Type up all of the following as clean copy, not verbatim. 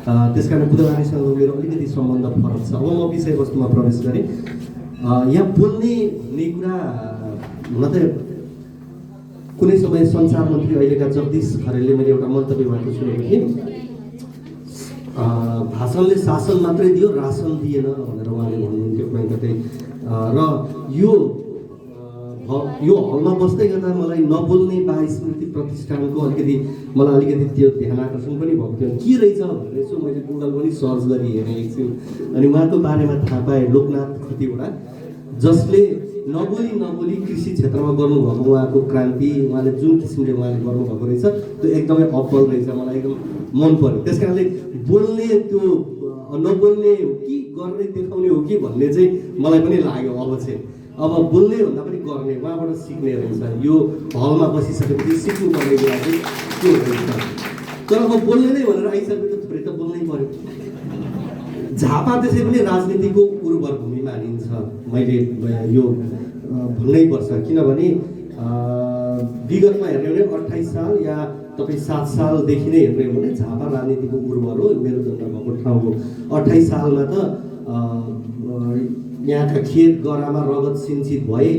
त्यसकारण बुद्धवाणीसँग मेरो अलिकति सम्बन्ध फरक छ। अब म विषयवस्तुमा प्रवेश गरेँ। यहाँ बोल्ने भन्ने कुरा हुन त कुनै समय सञ्चार मन्त्री अहिलेका जगदीश खरेलले मैले एउटा मन्तव्य भएको सुनेको थिएँ, भाषणले शासन मात्रै दियो रासन दिएन भनेर उहाँले भन्नुहुन्थ्यो कहीँ कतै। र यो हलमा बस्दै गर्दा मलाई नबोल्ने बा स्मृति प्रतिष्ठानको मलाई अलिकति त्यो ध्यान आकर्षण पनि भएको थियो। के रहेछ भनेर यसो मैले गुगल पनि सर्च गरी हेरेँ एकछिन, अनि उहाँको बारेमा थाहा पाएँ। लोकनाथ खतिवडा, जसले नबोली कृषि क्षेत्रमा गर्नुभएको उहाँको क्रान्ति, उहाँले जुन किसिमले उहाँले गर्नुभएको रहेछ त्यो एकदमै अब्बल रहेछ, मलाई एकदम मन पर्यो। त्यस कारणले बोल्ने त्यो नबोल्ने हो कि गर्ने देखाउने हो कि भन्ने चाहिँ मलाई पनि लाग्यो। अब बोल्ने भन्दा पनि गर्ने, उहाँबाट सिक्ने रहेछ। यो हलमा बसिसकेपछि सिक्नुपर्ने कुरा चाहिँ त्यो रहेछ। तर अब बोल्ने नै भनेर आइसकेपछि थोरै त बोल्नै पर्यो। झापा त्यसै पनि राजनीतिको उर्वर भूमि मानिन्छ, मैले यो भन्नै पर्छ। किनभने विगतमा हेर्ने हो भने 28 साल या तपाईँ 7 सालदेखि नै हेर्ने हो भने झापा राजनीतिको उर्वर हो, मेरुदण्ड भएको ठाउँ हो। 28 सालमा त यहाँका खेत गरामा रगत सिन्चित भए,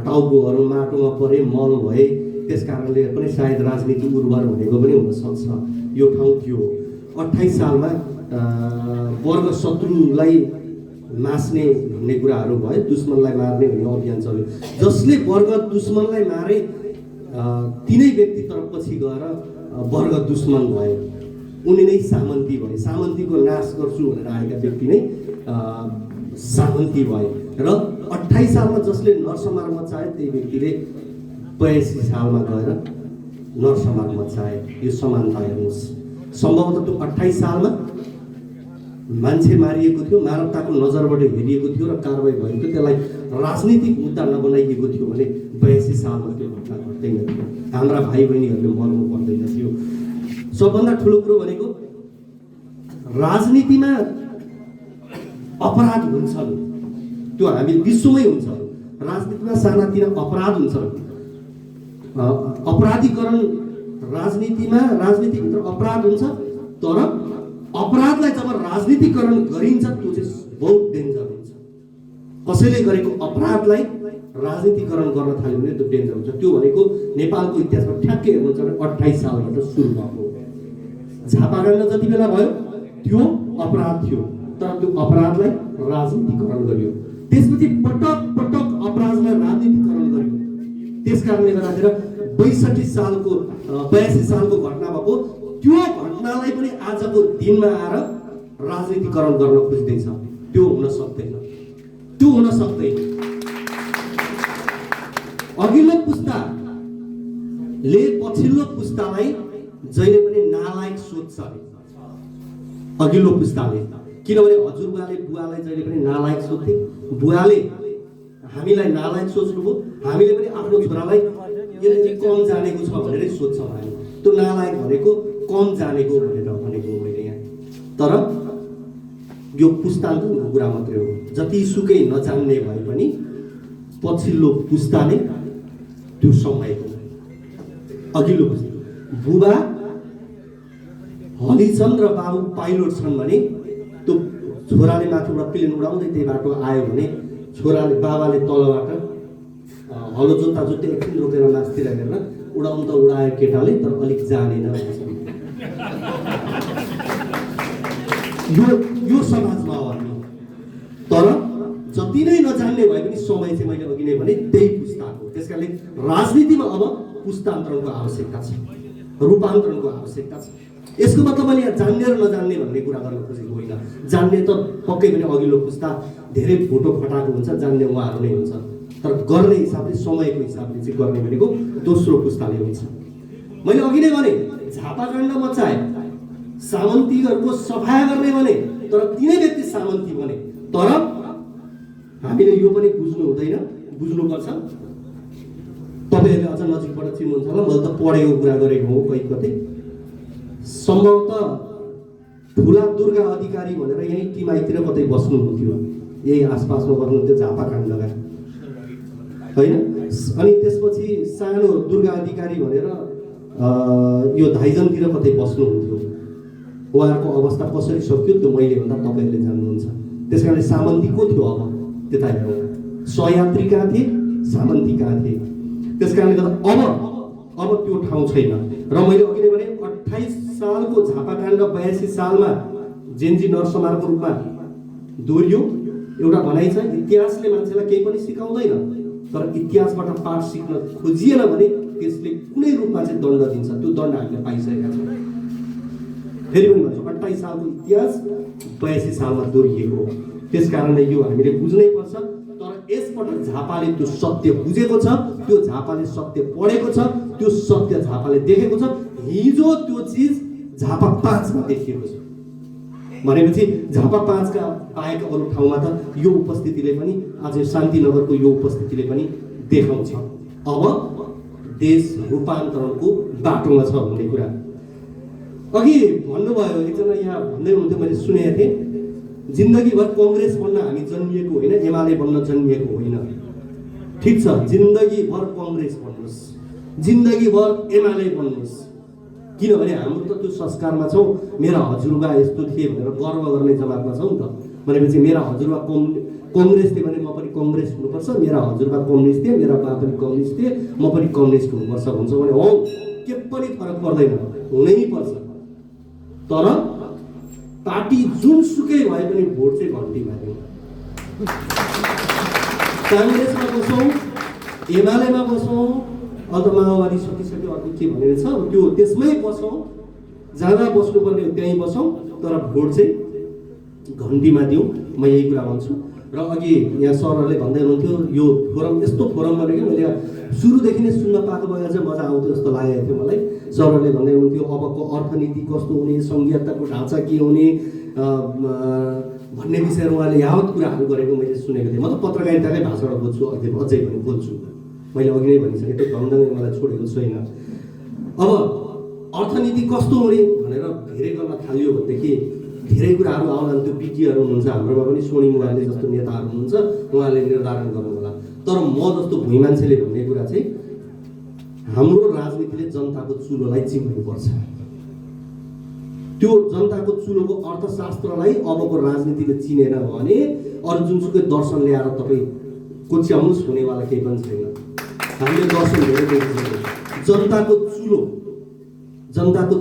टाउकोहरू माटोमा परे, मल भए। त्यस कारणले पनि सायद राजनीति उर्वर भनेको पनि हुनसक्छ यो ठाउँ थियो। 28 सालमा वर्ग शत्रुलाई मास्ने भन्ने कुराहरू भयो, दुश्मनलाई मार्ने भन्ने अभियान चल्यो। जसले वर्ग दुश्मनलाई मारे तिनै व्यक्ति तरफपछि गएर वर्ग दुश्मन भयो, उनी नै सामन्ती भए। सामन्तीको नाश गर्छु भनेर आएका व्यक्ति नै सामन्ती भए। र 28 सालमा जसले नरसंहार मचाए त्यही व्यक्तिले 82 सालमा गएर नरसंहार मचाए। यो समानता हेर्नुहोस्। सम्भवतः त्यो 28 सालमा मान्छे मारिएको थियो, मानवताको नजरबाट हेरिएको थियो र कारबाही भएको थियो, त्यसलाई राजनीतिक मुद्दा नबनाइएको थियो भने 82 सालमा त्यो घटना घट्दैन थियो। हाम्रा भाइ बहिनीहरूले मर्नु पर्दैन थियो। सबभन्दा ठुलो कुरो भनेको राजनीतिमा अपराध हुन्छन्, त्यो हामी विश्वमै हुन्छ। राजनीतिमा सानातिना अपराध हुन्छन्, अपराधीकरण राजनीतिभित्र अपराध हुन्छ। तर अपराधलाई जब राजनीतिकरण गरिन्छ त्यो चाहिँ बहुत डेन्जर हुन्छ। कसैले गरेको अपराधलाई राजनीतिकरण गर्न थाल्यो भने त्यो डेन्जर हुन्छ। त्यो भनेको नेपालको इतिहासमा ठ्याक्कै हेर्नुहुन्छ भने 28 सालबाट सुरु भएको। झापाकाण्ड जति बेला भयो त्यो अपराध थियो, तर त्यो अपराधलाई राजनीतिकरण गरियो। त्यसपछि पटक पटक अपराधलाई राजनीतिकरण गरियो। त्यस कारणले गर्दाखेरि 82 सालको घटना भएको, त्यो घटनालाई पनि आजको दिनमा आएर राजनीतिकरण गर्न खोज्दैछ। त्यो हुन सक्दैन। अघिल्लो पुस्ताले पछिल्लो पुस्तालाई जहिले पनि नालायक सोध्छ। अघिल्लो पुस्ताले, किनभने हजुरबाले बुवालाई जहिले पनि नालायक सोध्थे। बुवाले हामीलाई नालायक सोच्नुभयो, हामीले पनि आफ्नो छोरालाई यसले कम जानेको छ भनेरै सोध्छौँ हामी। त्यो नालायक भनेको कम जानेको भनेर भनेको मैले यहाँ। तर यो पुस्तान्तरको कुरा मात्रै हो। जतिसुकै नजान्ने भए पनि पछिल्लो पुस्ताले त्यो समयको अघिल्लो पुस्ता बुबा हली छन् र बाबु पाइलट छन् भने त्यो छोराले माथिबाट प्लेन उडाउँदै त्यही बाटो आयो भने बाबाले तलबाट हलो जोत्ता एकछिन रोकेर मासतिर हेरेर उडाउनु त उडायो केटाले, तर अलिक जानेन। यो समाजमा हो हामी। तर जति नै नजान्ने भए पनि समय चाहिँ मैले अघि नै भने त्यही पुस्ताको। त्यसकारणले राजनीतिमा अब पुस्तान्तरणको आवश्यकता छ, रूपान्तरणको आवश्यकता छ। यसको मतलब मैले यहाँ जान्ने र नजान्ने भन्ने कुरा गर्न खोजेको होइन। जान्ने त पक्कै पनि अघिल्लो पुस्ता धेरै फोटो फटाएको हुन्छ, जान्ने उहाँहरू नै हुन्छ। तर गर्ने हिसाबले, समयको हिसाबले चाहिँ गर्ने भनेको दोस्रो पुस्ताले हुन्छ। मैले अघि नै भने झापाकाण्ड मचाए, सामन्तीहरूको सफाया गर्ने भने, तर तिनै व्यक्ति सामन्ती भने। तर हामीले यो पनि बुझ्नुपर्छ। तपाईँहरूले अझ नजिकबाट चिन्नुहुन्छ होला, मैले त पढेको कुरा गरेको हो कहीँ कतै। सम्भवतः ठुला दुर्गा अधिकारी भनेर यहीँ टिमाईतिर कतै बस्नुहुन्थ्यो, यही आसपासमा बस्नुहुन्थ्यो झापाकाण्डका, होइन? अनि त्यसपछि सानो दुर्गा अधिकारी भनेर यो धाइजनतिर कतै बस्नुहुन्थ्यो। उहाँहरूको अवस्था कसरी सक्यो त्यो मैले भन्दा तपाईँहरूले जान्नुहुन्छ। त्यस कारणले सामन्ती को थियो अब त्यता हेरौँ, सहयात्री कहाँ थिए, सामन्ती कहाँ थिए। त्यस कारणले गर्दा अब त्यो ठाउँ छैन। र मैले अघि नै भने 28 सालको झापाकाण्ड 82 सालमा जेन्जी नरसंहारको रूपमा दोहोरियो। एउटा भनाइ छ, इतिहासले मान्छेलाई केही पनि सिकाउँदैन, तर इतिहासबाट पाठ सिक्न खोजिएन भने त्यसले कुनै रूपमा चाहिँ दण्ड दिन्छ। त्यो दण्ड हामीले पाइसकेका छौँ। फेरि पनि भन्छु, 28 सालको इतिहास 82 सालमा दोहोरिएको हो। त्यस कारणले यो हामीले बुझ्नै पर्छ। तर यसपटक झापाले त्यो सत्य बुझेको छ, त्यो झापाले सत्य पढेको छ, त्यो सत्य झापाले देखेको छ। हिजो त्यो चिज झापा 5 मा देखिएको छ भनेपछि झापा 5 का बाहेक अरू ठाउँमा त यो उपस्थितिले पनि, आज शान्तिनगरको यो उपस्थितिले पनि देखाउँछ अब देश रूपान्तरणको बाटोमा छ भन्ने कुरा। अघि भन्नुभयो एकजना यहाँ भन्दै हुनुहुन्थ्यो, मैले सुनेको थिएँ, जिन्दगीभर कांग्रेस बन्न हामी जन्मिएको होइन, एमाले बन्न जन्मिएको होइन। ठिक छ, जिन्दगीभर कांग्रेस बन्नुहोस्, जिन्दगीभर एमाले बन्नुहोस्, किनभने हाम्रो त त्यो संस्कारमा छौँ। मेरा हजुरबा यस्तो थिए भनेर गर्व गर्ने जमातमा छौँ नि त। भनेपछि मेरा हजुरबा कांग्रेस थिए भने म पनि कांग्रेस हुनुपर्छ, मेरा हजुरबा कम्युनिस्ट थिए, मेरा बा पनि कम्युनिस्ट थिए, म पनि कम्युनिस्ट हुनुपर्छ भन्छ भने हो, के पनि फरक पर्दैन, हुनै पर्छ। तर पार्टी जुनसुकै भए पनि भोट चाहिँ घन्टीमा दिउँ। कांग्रेसमा बसौँ, एमालेमा बसौँ, अन्त माओवादी सकिसक्यो, अर्को के भनेर छ त्यो त्यसमै बसौँ, जहाँ बस्नुपर्ने त्यहीँ बसौँ, तर भोट चाहिँ घन्टीमा दिउँ। म यही कुरा भन्छु। र अघि यहाँ सरहरूले भन्दै हुनुहुन्थ्यो यो फोरम यस्तो फोरम भनेको मैले सुरुदेखि नै सुन्न पाएको भए चाहिँ मजा आउँथ्यो जस्तो लागेको थियो मलाई। सरहरूले भन्दै हुनुहुन्थ्यो अबको अर्थनीति कस्तो हुने, संघीयताको ढाँचा के हुने भन्ने विषयहरू उहाँले यावत कुराहरू गरेको मैले सुनेको थिएँ। म त पत्रकारिताकै भाषाबाट बोल्छु, अझै पनि बोल्छु। मैले अघि नै भनिसकेँ, त्यो ढङ्गले मलाई छोडेको छैन। अब अर्थनीति कस्तो हुने भनेर धेरै गर्न थाल्यो भनेदेखि धेरै कुराहरू आउलान्। त्यो विज्ञहरू हुनुहुन्छ, हाम्रोमा पनि सोनी मुगाले जस्तो नेताहरू हुनुहुन्छ, उहाँले निर्धारण गर्नु होला। तर म जस्तो भुइँ मान्छेले भन्ने कुरा चाहिँ हाम्रो राजनीतिले जनताको चुलोलाई चिन्नुपर्छ। त्यो जनताको चुलोको अर्थशास्त्रलाई अबको राजनीतिले चिनेन भने अरू जुनसुकै दर्शन ल्याएर तपाईँ कोच्याउनुहोस्, हुनेवाला केही पनि छैन। हामीले दर्शन धेरै देखिसक्यौँ। जनताको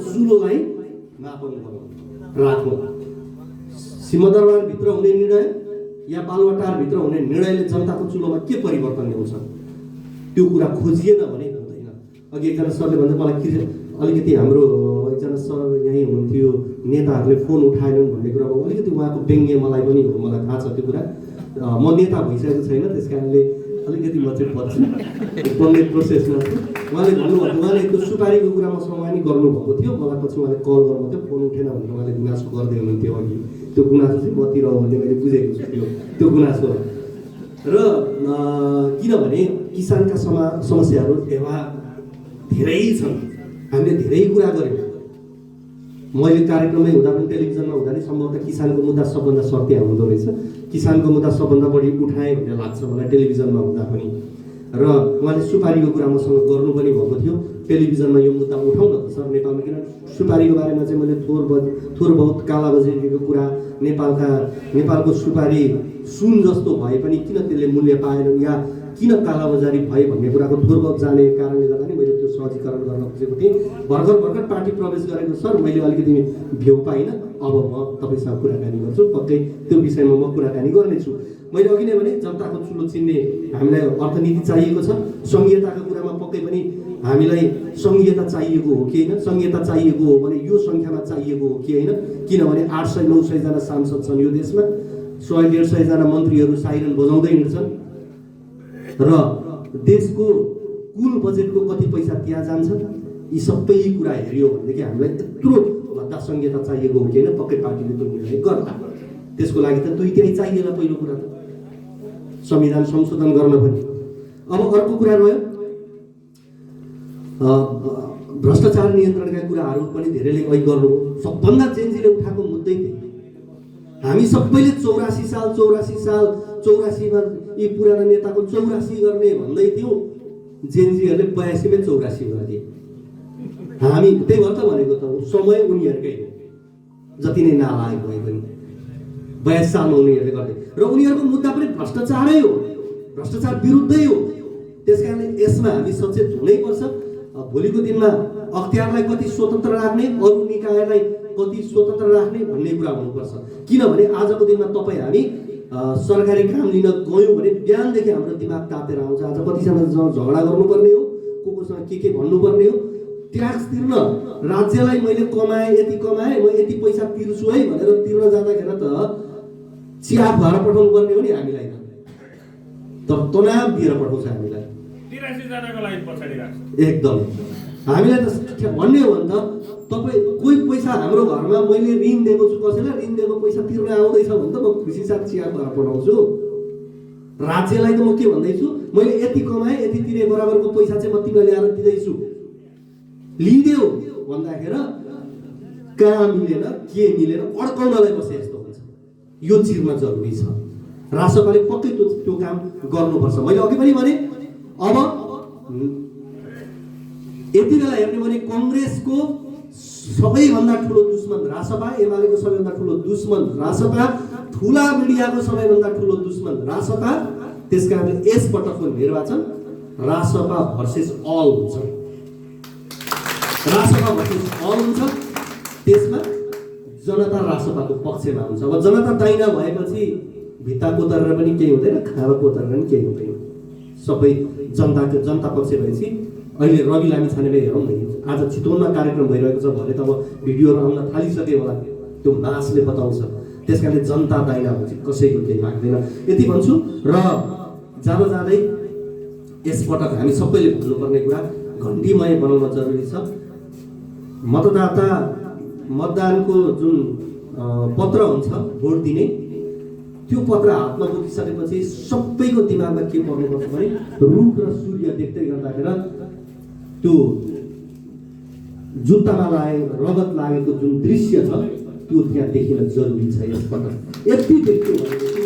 चुलोलाई मापन गरौँ, राखौँ। सिंहदरबारभित्र हुने निर्णय या बालुवाटारभित्र हुने निर्णयले जनताको चुलोमा के परिवर्तन ल्याउँछ त्यो कुरा खोजिएन भने हुँदैन। अघि एकजना सरले भन्दा मलाई अलिकति हाम्रो एकजना सर यहीँ हुनुहुन्थ्यो, नेताहरूले फोन उठाएनन् भन्ने कुरा अलिकति उहाँको व्यङ्ग्य मलाई पनि हो, मलाई थाहा छ त्यो कुरा। म नेता भइसकेको छैन, त्यस कारणले अलिकति म चाहिँ पर्छु बन्ने प्रोसेसमा छु। उहाँले भन्नुभयो, उहाँले त्यो सुपारीको कुरा मसँग उहाँ नि गर्नुभएको थियो, मलाई पछि उहाँले कल गर्नुभएको थियो, फोन उठेन भनेर उहाँले गुनासो गर्दै हुनुहुन्थ्यो अघि। त्यो गुनासो चाहिँ मतिर हो भन्ने मैले बुझेको छु त्यो गुनासो। र किनभने किसानका समस्याहरू धेरै छन्, हामीले धेरै कुरा गऱ्यौँ। मैले कार्यक्रममै हुँदा पनि टेलिभिजनमा हुँदा नि सम्भवतः किसानको मुद्दा सबभन्दा सर्ती हुँदो रहेछ, किसानको मुद्दा सबभन्दा बढी उठाएँ भन्ने लाग्छ मलाई टेलिभिजनमा हुँदा पनि। र उहाँले सुपारीको कुरा मसँग गर्नु पनि भएको थियो, टेलिभिजनमा यो मुद्दा उठाउँ न त सर नेपालमा, किन सुपारीको बारेमा चाहिँ मैले थोर बहुत कालाबजारीको कुरा, नेपालको सुपारी सुन जस्तो भए पनि किन त्यसले मूल्य पाएन या किन कालाबजारी भए भन्ने कुराको थोर बहुत जाने कारणले गर्दा नि मैले त्यो सहजीकरण गर्न खोजेको थिएँ। भर्खर पार्टी प्रवेश गरेको सर मैले अलिकति भ्यू पाइनँ, अब म तपाईँसँग कुराकानी गर्छु, पक्कै त्यो विषयमा म कुराकानी गर्नेछु। मैले अघि नै भने जनताको चुलो चिन्ने हामीलाई अर्थनीति चाहिएको छ। संघीयताको कुरामा पक्कै पनि हामीलाई संघीयता चाहिएको हो कि होइन, संघीयता चाहिएको हो भने यो सङ्ख्यामा चाहिएको हो कि होइन, किनभने 800-900 जना सांसद छन् यो देशमा, 100-150 जना मन्त्रीहरू साइरन बजाउँदै हिँड्छन् र देशको कुल बजेटको कति पैसा त्यहाँ जान्छ। यी सबै कुरा हेऱ्यो भनेदेखि हामीलाई यत्रो भन्दा संघीयता चाहिएको हो कि होइन, पक्कै पार्टीले त्यो निर्णय गर्ला। त्यसको लागि त दुईटै चाहिएला। पहिलो कुरा त संविधान संशोधन गर्न पनि। अब अर्को कुरा रह्यो भ्रष्टाचार नियन्त्रणका कुराहरू पनि धेरैले अघि गर्नुभयो। सबभन्दा जेन्जीले उठाएको मुद्दै थिए, हामी सबैले 84 मा यी पुराना नेताको 84 गर्ने भन्दै थियौँ, जेन्जीहरूले 82 मै 84 गरे। हामी त्यही भएर त भनेको त समय उनीहरूकै हो। जति नै नालायक भए पनि 82 सालमा उनीहरूले गर्दै र उनीहरूको मुद्दा पनि भ्रष्टाचारै हो, भ्रष्टाचार विरुद्धै हो। त्यसकारणले यसमा हामी सचेत हुनैपर्छ। भोलिको दिनमा अख्तियारलाई कति स्वतन्त्र राख्ने, अरू निकायलाई कति स्वतन्त्र राख्ने भन्ने कुरा हुनुपर्छ। किनभने आजको दिनमा तपाईँ हामी सरकारी काम लिन गयौँ भने बिहानदेखि हाम्रो दिमाग तातेर आउँछ। आज कतिजनासँग झगडा गर्नुपर्ने हो, कोसँग के भन्नुपर्ने हो, ट्याक्स तिर्न राज्यलाई मैले कमाएँ यति कमाएँ म यति पैसा तिर्छु है भनेर तिर्न जाँदाखेरि त चिया भएर पठाउनु पर्ने हो नि हामीलाई त, तर तनाव दिएर पठाउँछ हामीलाई। 83 जनाको लागि पछाडि राख्छ एकदम। हामीलाई त भन्ने हो भने त तपाईँ कोही पैसा हाम्रो घरमा मैले ऋण दिएको छु, कसैलाई ऋण दिएको पैसा तिर्न आउँदैछ भने त म खुसी साथ चिया भएर पठाउँछु। राज्यलाई त म के भन्दैछु, मैले यति कमाएँ यति तिरे बराबरको पैसा चाहिँ म तिमीलाई ल्याएर दिँदैछु, लिदेऊ भन्दाखेरि कहाँ मिलेन के मिलेन अड्काउनलाई बसे यस्तो हुन्छ। यो चिर्न जरुरी छ। राष्ट्रपाले पक्कै त्यो काम गर्नुपर्छ। मैले अघि पनि भने अब यति बेला हेर्ने भने कङ्ग्रेसको सबैभन्दा ठुलो दुश्मन रासपा, एमालेको सबैभन्दा ठुलो दुश्मन रासपा, ठुला मिडियाको सबैभन्दा ठुलो दुश्मन रासपा। त्यसकारणले यस पटकको निर्वाचन रासपा भर्सेस अल हुन्छ, रासपा भर्सेस अल हुन्छ। त्यसमा जनता रासपाको पक्षमा हुन्छ। अब जनता दाइना भएपछि भित्ता कोतरेर पनि केही हुँदैन, खाँबा कोतरेर पनि केही हुँदैन। सबै जनता पक्ष भएपछि अहिले रवि लामिछानेलाई हेरौँ न, आज चितवनमा कार्यक्रम भइरहेको छ भने त अब भिडियोहरू आउन थालिसक्यो होला, त्यो मासले बताउँछ। त्यसकारणले जनता दाइना भएपछि कसैको केही माग्दैन यति भन्छु। र जाँदा जाँदै यसपटक हामी सबैले भन्नुपर्ने कुरा घन्टीमय बनाउन जरुरी छ। मतदाता मतदानको जुन पत्र हुन्छ भोट दिने, त्यो पत्र हातमा बोकिसकेपछि सबैको दिमागमा के पर्नुपर्छ भने रुख र सूर्य देख्दै गर्दाखेरि त्यो जुत्तामा रगत लागेको जुन दृश्य छ त्यो त्यहाँ देखिन जरुरी छ। यसपटक यति देख्यो भनेपछि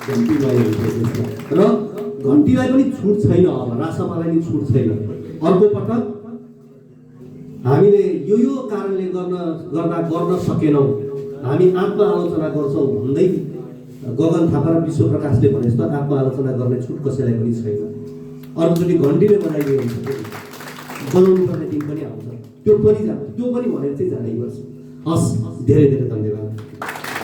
घन्टीमय हुन्छ र घन्टीलाई पनि छुट छैन, अब रासपालाई पनि छुट छैन। अर्को पटक हामीले यो कारणले गर्न सकेनौँ, हामी आत्मआलोचना गर्छौँ भन्दै गगन थापा र विश्व प्रकाशले भने जस्तो आत्मआलोचना गर्ने छुट कसैलाई पनि छैन। अर्कोचोटि घन्टीले बनाइदियो हुन्छ, बनाउनु पर्ने दिन पनि आउँछ, त्यो पनि भनेर चाहिँ जानैपर्छ। हस्, धेरै धेरै धन्यवाद।